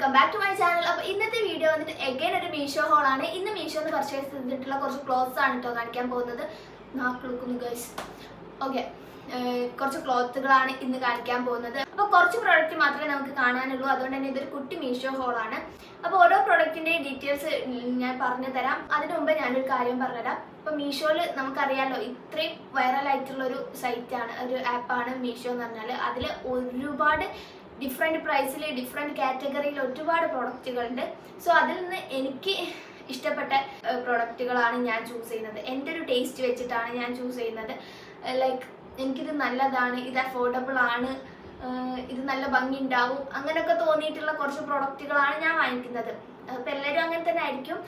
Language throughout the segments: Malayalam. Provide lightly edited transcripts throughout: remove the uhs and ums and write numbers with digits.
Welcome back to my channel. അപ്പോൾ ഇന്നത്തെ വീഡിയോ വന്നിട്ട് എഗൈൻ ഒരു മീഷോ ഹോളാണ്. ഇന്ന് മീഷോന്ന് പർച്ചേസ് ചെയ്തിട്ടുള്ള കുറച്ച് ക്ലോത്ത്സ് ആണ് കേട്ടോ കാണിക്കാൻ പോകുന്നത്. നാക്കുളുക്കുന്നു ഗൈസ്. ഓക്കെ, കുറച്ച് ക്ലോത്തുകളാണ് ഇന്ന് കാണിക്കാൻ പോകുന്നത്. അപ്പോൾ കുറച്ച് പ്രോഡക്റ്റ് മാത്രമേ നമുക്ക് കാണാനുള്ളൂ, അതുകൊണ്ട് തന്നെ ഇതൊരു കുട്ടി മീഷോ ഹോളാണ്. അപ്പോൾ ഓരോ പ്രോഡക്റ്റിൻ്റെ ഡീറ്റെയിൽസ് ഞാൻ പറഞ്ഞു തരാം. അതിന് മുമ്പ് ഞാനൊരു കാര്യം പറഞ്ഞുതരാം. ഇപ്പോൾ മീഷോയിൽ നമുക്കറിയാമല്ലോ, ഇത്രയും വൈറലായിട്ടുള്ളൊരു സൈറ്റാണ്, ഒരു ആപ്പാണ് മീഷോ എന്ന് പറഞ്ഞാൽ. അതിൽ ഒരുപാട് ഡിഫറെൻറ്റ് പ്രൈസിൽ ഡിഫറെൻറ്റ് കാറ്റഗറിയിൽ ഒരുപാട് പ്രോഡക്റ്റുകളുണ്ട്. സോ അതിൽ നിന്ന് എനിക്ക് ഇഷ്ടപ്പെട്ട പ്രോഡക്റ്റുകളാണ് ഞാൻ ചൂസ് ചെയ്യുന്നത്. എൻ്റെ ഒരു ടേസ്റ്റ് വെച്ചിട്ടാണ് ഞാൻ ചൂസ് ചെയ്യുന്നത്. ലൈക്ക് എനിക്കിത് നല്ലതാണ്, ഇത് അഫോർഡബിൾ ആണ്, ഇത് നല്ല ഭംഗി ഉണ്ടാവും, അങ്ങനെയൊക്കെ തോന്നിയിട്ടുള്ള കുറച്ച് പ്രോഡക്റ്റുകളാണ് ഞാൻ വാങ്ങിക്കുന്നത്. അപ്പോൾ എല്ലാവരും അങ്ങനെ തന്നെ ആയിരിക്കും.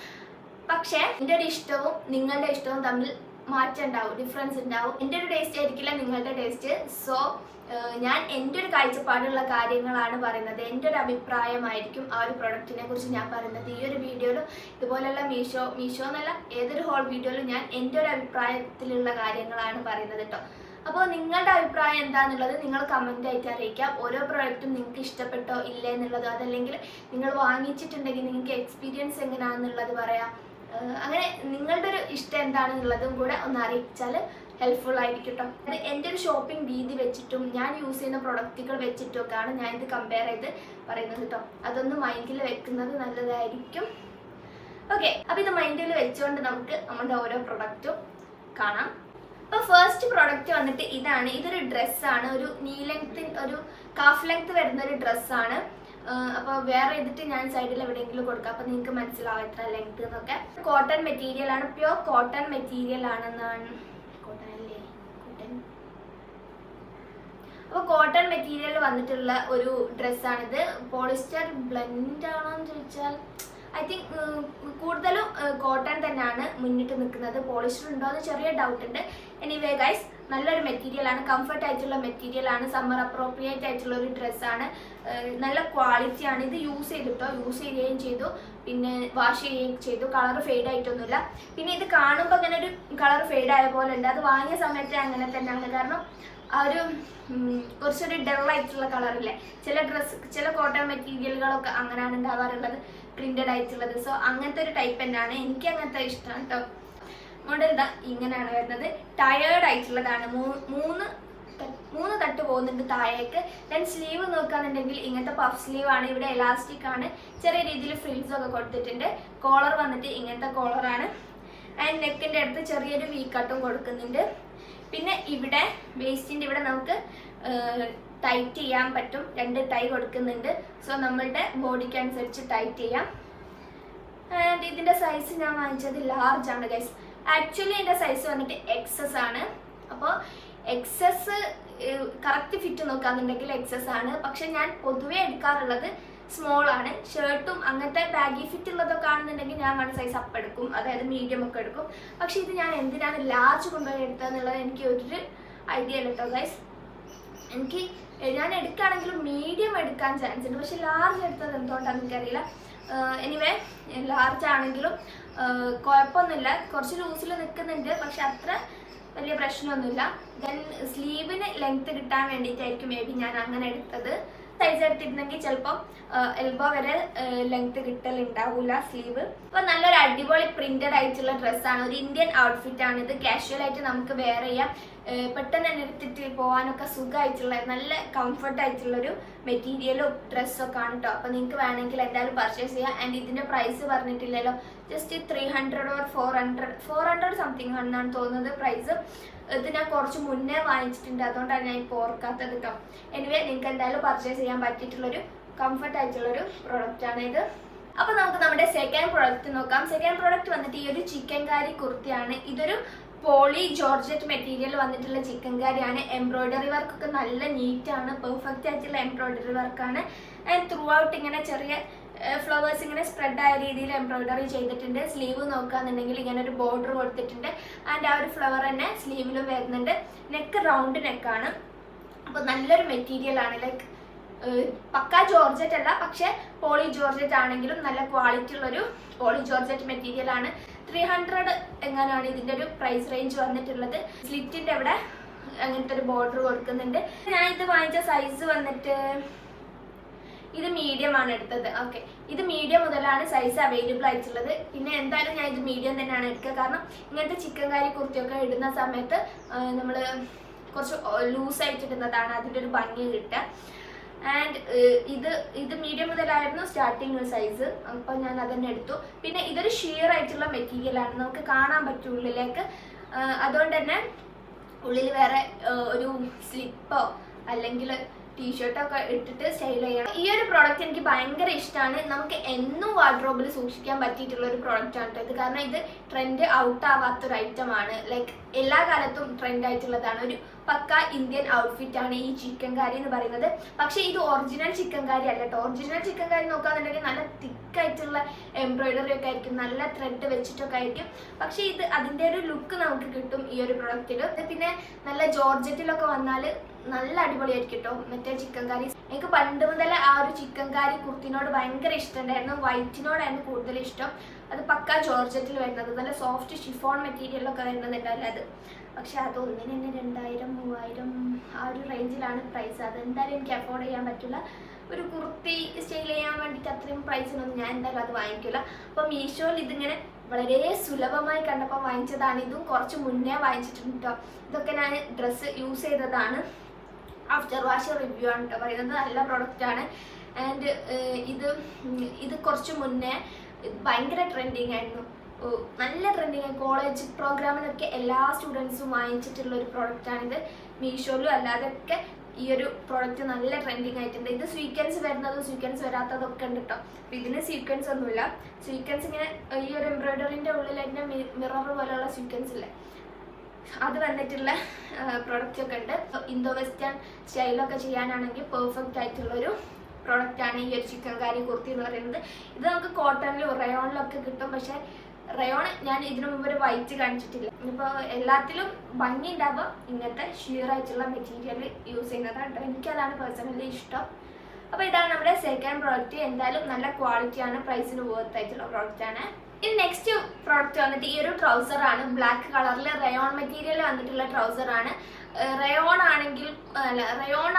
പക്ഷേ എൻ്റെ ഒരു ഇഷ്ടവും നിങ്ങളുടെ ഇഷ്ടവും തമ്മിൽ മാറ്റം ഉണ്ടാവും, ഡിഫറൻസ് ഉണ്ടാവും. എൻ്റെ ഒരു ടേസ്റ്റ് ആയിരിക്കില്ല നിങ്ങളുടെ ടേസ്റ്റ്. സോ ഞാൻ എൻ്റെ ഒരു കാഴ്ചപ്പാടുള്ള കാര്യങ്ങളാണ് പറയുന്നത്. എൻ്റെ ഒരു അഭിപ്രായമായിരിക്കും ആ ഒരു പ്രൊഡക്റ്റിനെ കുറിച്ച് ഞാൻ പറയുന്നത്. ഈ ഒരു വീഡിയോയിലും ഇതുപോലെയുള്ള മീഷോ എന്നല്ല, ഏതൊരു ഹോൾ വീഡിയോയിലും ഞാൻ എൻ്റെ ഒരു അഭിപ്രായത്തിലുള്ള കാര്യങ്ങളാണ് പറയുന്നത് കേട്ടോ. അപ്പോൾ നിങ്ങളുടെ അഭിപ്രായം എന്താണെന്നുള്ളത് നിങ്ങൾ കമൻ്റ് ആയിട്ട് അറിയിക്കാം. ഓരോ പ്രോഡക്റ്റും നിങ്ങൾക്ക് ഇഷ്ടപ്പെട്ടോ ഇല്ലേ എന്നുള്ളത്, അതല്ലെങ്കിൽ നിങ്ങൾ വാങ്ങിച്ചിട്ടുണ്ടെങ്കിൽ നിങ്ങൾക്ക് എക്സ്പീരിയൻസ് എങ്ങനെയാണെന്നുള്ളത് പറയാം. അങ്ങനെ നിങ്ങളുടെ ഒരു ഇഷ്ടം എന്താണെന്നുള്ളതും കൂടെ ഒന്ന് അറിയിച്ചാൽ ഹെൽപ്ഫുൾ ആയിരിക്കും കേട്ടോ. അത് എൻ്റെ ഒരു ഷോപ്പിംഗ് രീതി വെച്ചിട്ടും ഞാൻ യൂസ് ചെയ്യുന്ന പ്രൊഡക്റ്റുകൾ വെച്ചിട്ടൊക്കെയാണ് ഞാൻ ഇത് കമ്പയർ ചെയ്ത് പറയുന്നത് കേട്ടോ. അതൊന്ന് മൈൻഡിൽ വെക്കുന്നത് നല്ലതായിരിക്കും. ഓക്കെ, അപ്പോൾ ഇത് മൈൻഡിൽ വെച്ചുകൊണ്ട് നമുക്ക് നമ്മുടെ ഓരോ പ്രൊഡക്റ്റും കാണാം. അപ്പോൾ ഫസ്റ്റ് പ്രോഡക്റ്റ് വന്നിട്ട് ഇതാണ്. ഇതൊരു ഡ്രസ്സാണ്, ഒരു നീ ലെങ്ത്, ഒരു കാഫ് ലെങ്ത് വരുന്ന ഒരു ഡ്രസ്സാണ്. അപ്പോൾ വേറെ ചെയ്തിട്ട് ഞാൻ സൈഡിൽ എവിടെയെങ്കിലും കൊടുക്കാം, അപ്പോൾ നിങ്ങൾക്ക് മനസ്സിലാവും എത്ര ലെങ്ത് എന്നൊക്കെ. കോട്ടൺ മെറ്റീരിയൽ ആണ്, പ്യോർ കോട്ടൺ മെറ്റീരിയൽ ആണെന്നാണ്. കോട്ടൺ അല്ലേ? കോട്ടൺ. അപ്പോൾ കോട്ടൺ മെറ്റീരിയൽ വന്നിട്ടുള്ള ഒരു ഡ്രസ്സാണിത്. പോളിസ്റ്റർ ബ്ലെൻഡ് ആണോ എന്ന് ചോദിച്ചാൽ ഐ തിങ്ക് കൂടുതലും കോട്ടൺ തന്നെയാണ് മുന്നിട്ട് നിൽക്കുന്നത്. പോളിസ്റ്റർ ഉണ്ടോ എന്ന് ചെറിയ ഡൗട്ട് ഉണ്ട്. എനിവേ ഗൈസ്, നല്ലൊരു മെറ്റീരിയലാണ്, കംഫർട്ട് ആയിട്ടുള്ള മെറ്റീരിയലാണ്, സമ്മർ അപ്രോപ്രിയേറ്റ് ആയിട്ടുള്ള ഒരു ഡ്രസ്സാണ്. നല്ല ക്വാളിറ്റിയാണ്. ഇത് യൂസ് ചെയ്യുകയും ചെയ്തു, പിന്നെ വാഷ് ചെയ്യുകയും ചെയ്തു. കളർ ഫെയ്ഡ് ആയിട്ടൊന്നുമില്ല. പിന്നെ ഇത് കാണുമ്പോൾ അങ്ങനെ ഒരു കളർ ഫെയ്ഡ് ആയ പോലെ ഉണ്ട്. അത് വാങ്ങിയ സമയത്ത് അങ്ങനെ തന്നെയാണ്. കാരണം ആ ഒരു കുറച്ചൊരു ഡള്ളായിട്ടുള്ള കളറില്ലേ, ചില കോട്ടൺ മെറ്റീരിയലുകളൊക്കെ അങ്ങനെയാണ് ഉണ്ടാവാറുള്ളത്, പ്രിന്റഡ് ആയിട്ടുള്ളത്. സോ അങ്ങനത്തെ ഒരു ടൈപ്പ് തന്നെയാണ്. എനിക്ക് അങ്ങനത്തെ ഇഷ്ടമാണ് കേട്ടോ. മോഡൽ ഇതാ ഇങ്ങനെയാണ് വരുന്നത്. ടയേർഡ് ആയിട്ടുള്ളതാണ്. മൂന്ന് തട്ട് പോകുന്നുണ്ട് താഴേക്ക്. ദെൻ സ്ലീവ് നോക്കുകയാണെന്നുണ്ടെങ്കിൽ ഇങ്ങനത്തെ പഫ് സ്ലീവ് ആണ്. ഇവിടെ എലാസ്റ്റിക് ആണ്, ചെറിയ രീതിയിൽ ഫ്രിൽസ് ഒക്കെ കൊടുത്തിട്ടുണ്ട്. കോളർ വന്നിട്ട് ഇങ്ങനത്തെ കോളറാണ്. ആൻഡ് നെക്കിൻ്റെ അടുത്ത് ചെറിയൊരു വി കട്ടും കൊടുക്കുന്നുണ്ട്. പിന്നെ ഇവിടെ വേസ്റ്റിൻ്റെ ഇവിടെ നമുക്ക് ടൈറ്റ് ചെയ്യാൻ പറ്റും, 2 ടൈ കൊടുക്കുന്നുണ്ട്. സോ നമ്മളുടെ ബോഡിക്ക് അനുസരിച്ച് ടൈറ്റ് ചെയ്യാം. ആൻഡ് ഇതിൻ്റെ സൈസ് ഞാൻ വാങ്ങിച്ചത് ലാർജ് ആണ് ഗൈസ്. ആക്ച്വലി എൻ്റെ സൈസ് വന്നിട്ട് XS ആണ്. അപ്പോൾ XS കറക്റ്റ് ഫിറ്റ് നോക്കാന്നുണ്ടെങ്കിൽ XS ആണ്. പക്ഷെ ഞാൻ പൊതുവേ എടുക്കാറുള്ളത് സ്മോൾ ആണ്. ഷർട്ടും അങ്ങനത്തെ ബാഗി ഫിറ്റ് ഉള്ളതൊക്കെ ആണെന്നുണ്ടെങ്കിൽ ഞാൻ 1 സൈസ് അപ്പ് എടുക്കും, അതായത് മീഡിയം ഒക്കെ എടുക്കും. പക്ഷെ ഇത് ഞാൻ എന്തിനാണ് ലാർജ് കൊണ്ടുപോയി എടുത്തതെന്നുള്ളത് എനിക്ക് ഒരു ഐഡിയ ഇല്ല കേട്ടോ ഗൈസ്. ഞാൻ എടുക്കുകയാണെങ്കിലും മീഡിയം എടുക്കാൻ ചാൻസ് ഉണ്ട്, പക്ഷെ ലാർജ് എടുത്തത് എന്തുകൊണ്ടാണെന്ന് എനിക്കറിയില്ല. എനിവേ, ലാർജ് ആണെങ്കിലും കുഴപ്പമൊന്നുമില്ല, കുറച്ച് ലൂസിൽ നിൽക്കുന്നുണ്ട്, പക്ഷെ അത്ര വലിയ പ്രശ്നമൊന്നുമില്ല. ദെൻ സ്ലീവിന് ലെങ്ത് കിട്ടാൻ വേണ്ടിയിട്ടായിരിക്കും മേ ബി ഞാൻ അങ്ങനെ എടുത്തത്. സൈസ് എടുത്തിരുന്നെങ്കിൽ ചിലപ്പോൾ എൽബോ വരെ ലെങ്ത് കിട്ടലുണ്ടാവില്ല സ്ലീവ്. അപ്പോൾ നല്ലൊരു അടിപൊളി പ്രിന്റഡ് ആയിട്ടുള്ള ഡ്രസ്സാണ്. ഒരു ഇന്ത്യൻ ഔട്ട്ഫിറ്റ് ആണ് ഇത്. കാഷ്വൽ ആയിട്ട് നമുക്ക് വെയർ ചെയ്യാം, പെട്ടെന്ന് തന്നെ എടുത്തിട്ട് പോകാനൊക്കെ സുഖമായിട്ടുള്ള നല്ല കംഫർട്ട് ആയിട്ടുള്ളൊരു മെറ്റീരിയലും ഡ്രസ്സൊക്കെ ആണ് കേട്ടോ. അപ്പോൾ നിങ്ങൾക്ക് വേണമെങ്കിൽ എന്തായാലും പർച്ചേസ് ചെയ്യാം. ആൻഡ് ഇതിൻ്റെ പ്രൈസ് പറഞ്ഞിട്ടില്ലല്ലോ, ജസ്റ്റ് 300 or 400 സംതിങ് ആണെന്നാണ് തോന്നുന്നത് പ്രൈസ്. ഇത് ഞാൻ കുറച്ച് മുന്നേ വാങ്ങിച്ചിട്ടുണ്ട്, അതുകൊണ്ടാണ് ഞാൻ ഇപ്പോൾ ഓർക്കാത്തത് കേട്ടോ. എനിവേ, നിങ്ങൾക്ക് എന്തായാലും പർച്ചേസ് ചെയ്യാൻ പറ്റിയിട്ടുള്ളൊരു കംഫർട്ട് ആയിട്ടുള്ളൊരു പ്രൊഡക്റ്റാണ് ഇത്. അപ്പോൾ നമുക്ക് നമ്മുടെ സെക്കൻഡ് പ്രൊഡക്റ്റ് നോക്കാം. സെക്കൻഡ് പ്രൊഡക്റ്റ് വന്നിട്ട് ഈ ഒരു ചിക്കൻ കാരി കുർത്തിയാണ്. ഇതൊരു പോളി ജോർജറ്റ് മെറ്റീരിയൽ വന്നിട്ടുള്ള ചിക്കൻ കാരിയാണ്. എംബ്രോയിഡറി വർക്കൊക്കെ നല്ല നീറ്റാണ്, പെർഫെക്റ്റ് ആയിട്ടുള്ള എംബ്രോയിഡറി വർക്കാണ്. ആൻഡ് ത്രൂ ഔട്ട് ഇങ്ങനെ ചെറിയ ഫ്ലവേഴ്സ് ഇങ്ങനെ സ്പ്രെഡ് ആയ രീതിയിൽ എംബ്രോയിഡറി ചെയ്തിട്ടുണ്ട്. സ്ലീവ് നോക്കുകയാണെന്നുണ്ടെങ്കിൽ ഇങ്ങനെ ഒരു ബോർഡർ കൊടുത്തിട്ടുണ്ട്. ആൻഡ് ആ ഒരു ഫ്ലവർ തന്നെ സ്ലീവിലും വരുന്നുണ്ട്. നെക്ക് റൗണ്ട് നെക്കാണ്. അപ്പോൾ നല്ലൊരു മെറ്റീരിയൽ ആണ്. ലൈക്ക് പക്ക ജോർജറ്റ് അല്ല, പക്ഷെ പോളി ജോർജറ്റ് ആണെങ്കിലും നല്ല ക്വാളിറ്റി ഉള്ളൊരു പോളി ജോർജറ്റ് മെറ്റീരിയൽ ആണ്. 300 എങ്ങനെയാണ് ഇതിൻ്റെ ഒരു പ്രൈസ് റേഞ്ച് വന്നിട്ടുള്ളത്. സ്ലിറ്റിൻ്റെ അവിടെ അങ്ങനത്തെ ഒരു ബോർഡർ കൊടുക്കുന്നുണ്ട്. ഞാൻ ഇത് വാങ്ങിച്ച സൈസ് വന്നിട്ട് ഇത് മീഡിയം ആണ് എടുത്തത്. ഓക്കെ, ഇത് മീഡിയം മുതലാണ് സൈസ് അവൈലബിൾ ആയിട്ടുള്ളത്. പിന്നെ എന്തായാലും ഞാൻ ഇത് മീഡിയം തന്നെയാണ് എടുക്കുക. കാരണം ഇങ്ങനത്തെ ചിക്കൻ കറി കുർത്തിയൊക്കെ ഇടുന്ന സമയത്ത് നമ്മൾ കുറച്ച് ലൂസായിട്ട് ഇടുന്നതാണ് അതിൻ്റെ ഒരു ഭംഗി കിട്ടുക. ആൻഡ് ഇത് മീഡിയം മുതലായിരുന്നു സ്റ്റാർട്ടിങ് സൈസ്. അപ്പോൾ ഞാൻ അതന്നെ എടുത്തു. പിന്നെ ഇതൊരു ഷിയർ ആയിട്ടുള്ള മെറ്റീരിയലാണ്, നമുക്ക് കാണാൻ പറ്റും ഉള്ളിലേക്ക്. അതുകൊണ്ട് തന്നെ ഉള്ളിൽ വേറെ ഒരു സ്ലിപ്പോ അല്ലെങ്കിൽ ടീഷർട്ടൊക്കെ ഇട്ടിട്ട് സ്റ്റൈൽ ചെയ്യണം. ഈ ഒരു പ്രോഡക്റ്റ് എനിക്ക് ഭയങ്കര ഇഷ്ടമാണ്. നമുക്ക് എന്നും വാർഡ്രോബിൽ സൂക്ഷിക്കാൻ പറ്റിയിട്ടുള്ള ഒരു പ്രോഡക്റ്റ് ആണ് ഇത്. കാരണം ഇത് ട്രെൻഡ് ഔട്ട് ആവാത്തൊരു ഐറ്റമാണ്. ലൈക്ക് എല്ലാ കാലത്തും ട്രെൻഡ് ആയിട്ടുള്ളതാണ്. ഒരു പക്ക ഇന്ത്യൻ ഔട്ട്ഫിറ്റ് ആണ് ഈ ചിക്കൻ കറി എന്ന് പറയുന്നത്. പക്ഷേ ഇത് ഒറിജിനൽ ചിക്കൻ കറി അല്ല കേട്ടോ. ഒറിജിനൽ ചിക്കൻ കറി നോക്കാന്നുണ്ടെങ്കിൽ നല്ല തിക്കായിട്ടുള്ള എംബ്രോയിഡറി ഒക്കെ ആയിരിക്കും, നല്ല ത്രെഡ് വെച്ചിട്ടൊക്കെ ആയിരിക്കും. പക്ഷേ ഇത് അതിൻ്റെ ഒരു ലുക്ക് നമുക്ക് കിട്ടും ഈ ഒരു പ്രൊഡക്റ്റിൽ. പിന്നെ നല്ല ജോർജറ്റിലൊക്കെ വന്നാൽ നല്ല അടിപൊളിയായിരിക്കും കേട്ടോ മറ്റേ ചിക്കൻ കറി. എനിക്ക് പണ്ട് മുതൽ ആ ഒരു ചിക്കൻ കറി കുർത്തിനോട് ഭയങ്കര ഇഷ്ടമുണ്ടായിരുന്നു. വൈറ്റിനോടായിരുന്നു കൂടുതൽ ഇഷ്ടം. അത് പക്ക ജോർജറ്റിൽ വരുന്നത്, നല്ല സോഫ്റ്റ് ഷിഫോൺ മെറ്റീരിയലൊക്കെ വരുന്നുണ്ടല്ലോ അത്. പക്ഷെ അത് ഒന്നിന് തന്നെ 2000-3000 ആ ഒരു റേഞ്ചിലാണ് പ്രൈസ്. അതെന്തായാലും എനിക്ക് അഫോർഡ് ചെയ്യാൻ പറ്റില്ല. ഒരു കുർത്തി സ്റ്റൈൽ ചെയ്യാൻ വേണ്ടിയിട്ട് അത്രയും പ്രൈസിനൊന്നും ഞാൻ എന്തായാലും അത് വാങ്ങിക്കില്ല. അപ്പോൾ മീഷോയിൽ ഇതിങ്ങനെ വളരെ സുലഭമായി കണ്ടപ്പോൾ വാങ്ങിച്ചതാണ്. ഇതും കുറച്ച് മുന്നേ വാങ്ങിച്ചിട്ടുണ്ട് കേട്ടോ. ഇതൊക്കെ ഞാൻ ഡ്രസ്സ് യൂസ് ചെയ്തതാണ്. ആഫ്റ്റർ വാഷ് റിവ്യൂ ആണ് കേട്ടോ പറയുന്നത്. നല്ല പ്രൊഡക്റ്റാണ്. ആൻഡ് ഇത് കുറച്ച് മുന്നേ ഭയങ്കര ട്രെൻഡിങ് ആയിരുന്നു, നല്ല ട്രെൻഡിങ്. കോളേജ് പ്രോഗ്രാമിനൊക്കെ എല്ലാ സ്റ്റുഡൻസും വാങ്ങിച്ചിട്ടുള്ള ഒരു പ്രോഡക്റ്റാണിത്. മീഷോയിലും അല്ലാതെയൊക്കെ ഈ ഒരു പ്രോഡക്റ്റ് നല്ല ട്രെൻഡിങ് ആയിട്ടുണ്ട്. ഇത് സ്വീക്വൻസ് വരുന്നതും സ്വീക്വൻസ് വരാത്തതൊക്കെ ഉണ്ട് കേട്ടോ. അപ്പോൾ ഇതിന് സ്വീക്വൻസ് ഒന്നുമില്ല. സ്വീക്വൻസ് ഇങ്ങനെ ഈ ഒരു എംബ്രോയിഡറിൻ്റെ ഉള്ളിൽ തന്നെ മിറർ പോലെയുള്ള സ്വീക്വൻസ് ഇല്ലേ, അത് വന്നിട്ടുള്ള പ്രോഡക്റ്റ് ഒക്കെ ഉണ്ട്. ഇന്തോ വെസ്റ്റേൺ സ്റ്റൈലൊക്കെ ചെയ്യാനാണെങ്കിൽ പെർഫെക്റ്റ് ആയിട്ടുള്ളൊരു പ്രോഡക്റ്റാണ് ഈ ഒരു ചിക്കൻ കറി കുർത്തി എന്ന് പറയുന്നത്. ഇത് നമുക്ക് കോട്ടണിലും റയോണിലൊക്കെ കിട്ടും. പക്ഷേ റയോൺ ഞാൻ ഇതിനു മുമ്പ് ഒരു വൈറ്റ് കാണിച്ചിട്ടില്ല. ഇപ്പോൾ എല്ലാത്തിലും ഭംഗി ഉണ്ടാവുക ഇങ്ങനത്തെ ഷിയർ ആയിട്ടുള്ള മെറ്റീരിയൽ യൂസ് ചെയ്യുന്നതാണ് കേട്ടോ. എനിക്കതാണ് പേഴ്സണലി ഇഷ്ടം. അപ്പോൾ ഇതാണ് നമ്മുടെ സെക്കൻഡ് പ്രോഡക്റ്റ്. എന്തായാലും നല്ല ക്വാളിറ്റിയാണ്, പ്രൈസിന് വർത്ത് ആയിട്ടുള്ള പ്രോഡക്റ്റാണ്. ഇനി നെക്സ്റ്റ് പ്രോഡക്റ്റ് വന്നിട്ട് ഈ ഒരു ട്രൗസറാണ്. ബ്ലാക്ക് കളറിൽ റയോൺ മെറ്റീരിയൽ വന്നിട്ടുള്ള ട്രൗസറാണ്. റയോൺ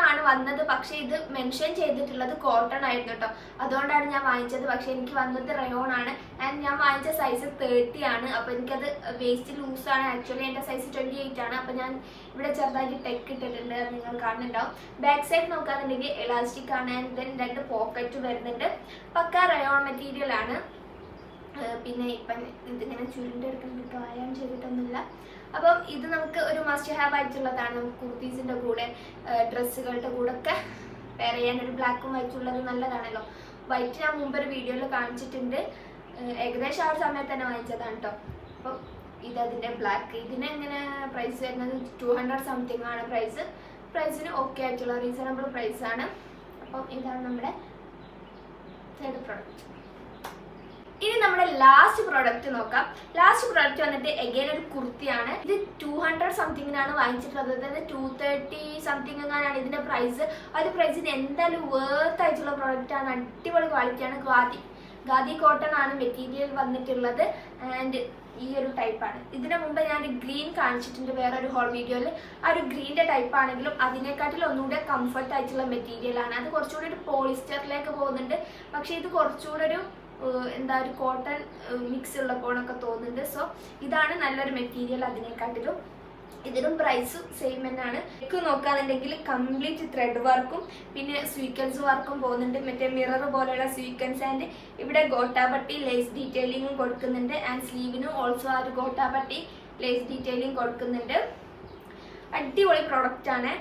ആണ് വന്നത്. പക്ഷേ ഇത് മെൻഷൻ ചെയ്തിട്ടുള്ളത് കോട്ടൺ ആയിരുന്നു കേട്ടോ. അതുകൊണ്ടാണ് ഞാൻ വാങ്ങിച്ചത്. പക്ഷേ എനിക്ക് വന്നത് റയോൺ ആണ്. ആൻഡ് ഞാൻ വാങ്ങിച്ച സൈസ് 30 ആണ്. അപ്പോൾ എനിക്കത് വേസ്റ്റ് ലൂസാണ്. ആക്ച്വലി എൻ്റെ സൈസ് 28 ആണ്. അപ്പോൾ ഞാൻ ഇവിടെ ചെറുതായിട്ട് ടെക്ക് ഇട്ടിട്ടുണ്ട്, അത് നിങ്ങൾ കാണുന്നുണ്ടാവും. ബാക്ക് സൈഡ് നോക്കാന്നുണ്ടെങ്കിൽ എലാസ്റ്റിക് ആണ്. ആൻഡ് ദെൻ 2 പോക്കറ്റ് വരുന്നുണ്ട്. പക്ക റയോൺ മെറ്റീരിയൽ ആണ്. പിന്നെ ഇപ്പം ഇതിങ്ങനെ ചുരുണ്ടെടുക്കുന്നുണ്ട്, കായം ചെയ്തിട്ടൊന്നുമില്ല. അപ്പം ഇത് നമുക്ക് ഒരു മസ്റ്റ് ഹാവ് ആയിട്ടുള്ളതാണ്. നമുക്ക് കുർത്തീസിൻ്റെ കൂടെ ഡ്രസ്സുകളുടെ കൂടെ ഒക്കെ വെയർ ചെയ്യാൻ ഒരു ബ്ലാക്കും വൈറ്റും ഉള്ളത് നല്ലതാണല്ലോ. വൈറ്റ് ഞാൻ മുമ്പ് ഒരു വീഡിയോയിൽ കാണിച്ചിട്ടുണ്ട്. ഏകദേശം ആ ഒരു സമയത്ത് തന്നെ വാങ്ങിച്ചതാണ് കേട്ടോ. അപ്പം ഇതതിൻ്റെ ബ്ലാക്ക്. ഇതിന് എങ്ങനെ പ്രൈസ് വരുന്നത് 200 സംതിങ് ആണ് പ്രൈസ്. പ്രൈസിന് ഓക്കെ ആയിട്ടുള്ള റീസണബിൾ പ്രൈസാണ്. അപ്പം ഇതാണ് നമ്മുടെ തേർഡ് പ്രോഡക്റ്റ്. ഇനി നമ്മുടെ ലാസ്റ്റ് പ്രോഡക്റ്റ് നോക്കാം. ലാസ്റ്റ് പ്രോഡക്റ്റ് വന്നിട്ട് എഗെയിൻ ഒരു കുർത്തിയാണ്. ഇത് 200 സംതിങ്ങിനാണ് വാങ്ങിച്ചിട്ടുള്ളത്. അതായത് 230 സംതിങ് എങ്ങാനാണ് ഇതിന്റെ പ്രൈസ്. ആ ഒരു പ്രൈസിന് എന്തായാലും വേർത്ത് ആയിട്ടുള്ള പ്രോഡക്റ്റാണ്. അടിപൊളി ക്വാളിറ്റിയാണ്. ഖാദി കോട്ടൺ ആണ് മെറ്റീരിയൽ വന്നിട്ടുള്ളത്. ആൻഡ് ഈ ഒരു ടൈപ്പാണ്. ഇതിനു മുമ്പ് ഞാൻ ഗ്രീൻ കാണിച്ചിട്ടുണ്ട് വേറൊരു ഹോൾ വീഡിയോയിൽ. ആ ഒരു ഗ്രീൻ്റെ ടൈപ്പ് ആണെങ്കിലും അതിനെക്കാട്ടിൽ ഒന്നുകൂടെ കംഫർട്ട് ആയിട്ടുള്ള മെറ്റീരിയലാണ്. അത് കുറച്ചുകൂടി ഒരു പോളിസ്റ്ററിലേക്ക് പോകുന്നുണ്ട്. പക്ഷേ ഇത് കുറച്ചുകൂടെ ഒരു ഒരു കോട്ടൺ മിക്സ് ഉള്ള പോണൊക്കെ തോന്നുന്നുണ്ട്. സോ ഇതാണ് നല്ലൊരു മെറ്റീരിയൽ അതിനെക്കാട്ടിലും. ഇതിനും പ്രൈസ് സെയിം തന്നെയാണ്. എനിക്ക് നോക്കാന്നുണ്ടെങ്കിൽ കംപ്ലീറ്റ് ത്രെഡ് വർക്കും പിന്നെ സ്വീക്വൻസ് വർക്കും പോകുന്നുണ്ട്. മറ്റേ മിറർ പോലെയുള്ള സ്വീക്വൻസ്. ആൻഡ് ഇവിടെ ഗോട്ടാപട്ടി ലേസ് ഡീറ്റെയിലിങ്ങും കൊടുക്കുന്നുണ്ട്. ആൻഡ് സ്ലീവിനും ഓൾസോ ആ ഒരു ഗോട്ടാപട്ടി ലേസ് ഡീറ്റെയിലിംഗ് കൊടുക്കുന്നുണ്ട്. അടിപൊളി പ്രോഡക്റ്റ് ആണ്.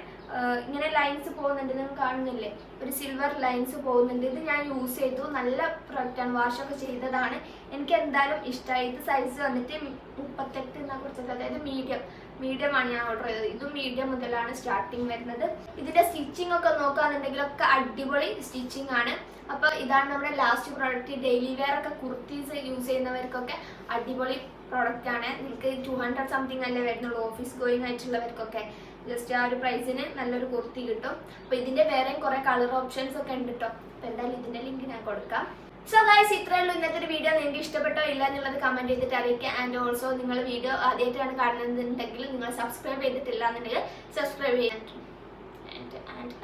ഇങ്ങനെ ലൈൻസ് പോകുന്നുണ്ട്, നിങ്ങൾ കാണുന്നില്ലേ, ഒരു സിൽവർ ലൈൻസ് പോകുന്നുണ്ട്. ഇത് ഞാൻ യൂസ് ചെയ്തു, നല്ല പ്രൊഡക്റ്റാണ്. വാഷൊക്കെ ചെയ്തതാണ്. എനിക്ക് എന്തായാലും ഇഷ്ടമായി. ഇത് സൈസ് വന്നിട്ട് 38 എന്നാ കുറിച്ചത്, അതായത് മീഡിയം ആണ് ഞാൻ ഓർഡർ ചെയ്തത്. ഇതും മീഡിയം മുതലാണ് സ്റ്റാർട്ടിങ് വരുന്നത്. ഇതിന്റെ സ്റ്റിച്ചിങ് ഒക്കെ നോക്കുകയാണെന്നുണ്ടെങ്കിലൊക്കെ അടിപൊളി സ്റ്റിച്ചിങ് ആണ്. അപ്പോൾ ഇതാണ് നമ്മുടെ ലാസ്റ്റ് പ്രോഡക്റ്റ്. ഡെയിലി വെയർ ഒക്കെ കുർത്തീസ് യൂസ് ചെയ്യുന്നവർക്കൊക്കെ അടിപൊളി പ്രോഡക്റ്റ് ആണ്. നിങ്ങൾക്ക് 200 സംതിങ് അല്ലേ വരുന്നുള്ളൂ ഓഫീസ് ഗോയിങ് ആയിട്ടുള്ളവർക്കൊക്കെ. ജസ്റ്റ് ആ ഒരു പ്രൈസിന് നല്ലൊരു കുർത്തി കിട്ടും. അപ്പോൾ ഇതിന്റെ വേറെയും കുറേ കളർ ഓപ്ഷൻസ് ഒക്കെ ഉണ്ട് കേട്ടോ. അപ്പോൾ എന്തായാലും ഇതിന്റെ ലിങ്ക് ഞാൻ കൊടുക്കാം. സോ ഗൈസ്, ഇത്രയേ ഉള്ളൂ ഇന്നത്തെ ഒരു വീഡിയോ. നിങ്ങൾക്ക് ഇഷ്ടപ്പെട്ടോ ഇല്ല എന്നുള്ളത് കമന്റ് ചെയ്തിട്ട് അറിയിക്കുക. ആൻഡ് ഓൾസോ നിങ്ങൾ വീഡിയോ ആദ്യമായിട്ടാണ് കാണുന്നതെന്നുണ്ടെങ്കിൽ നിങ്ങൾ സബ്സ്ക്രൈബ് ചെയ്തിട്ടില്ല എന്നുണ്ടെങ്കിൽ സബ്സ്ക്രൈബ് ചെയ്യാൻ ആൻഡ്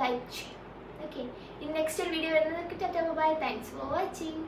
ലൈക്ക് ഓക്കെ, ഇനി നെക്സ്റ്റ് ഒരു വീഡിയോ വരുന്നത്. Tata bye, thanks for watching.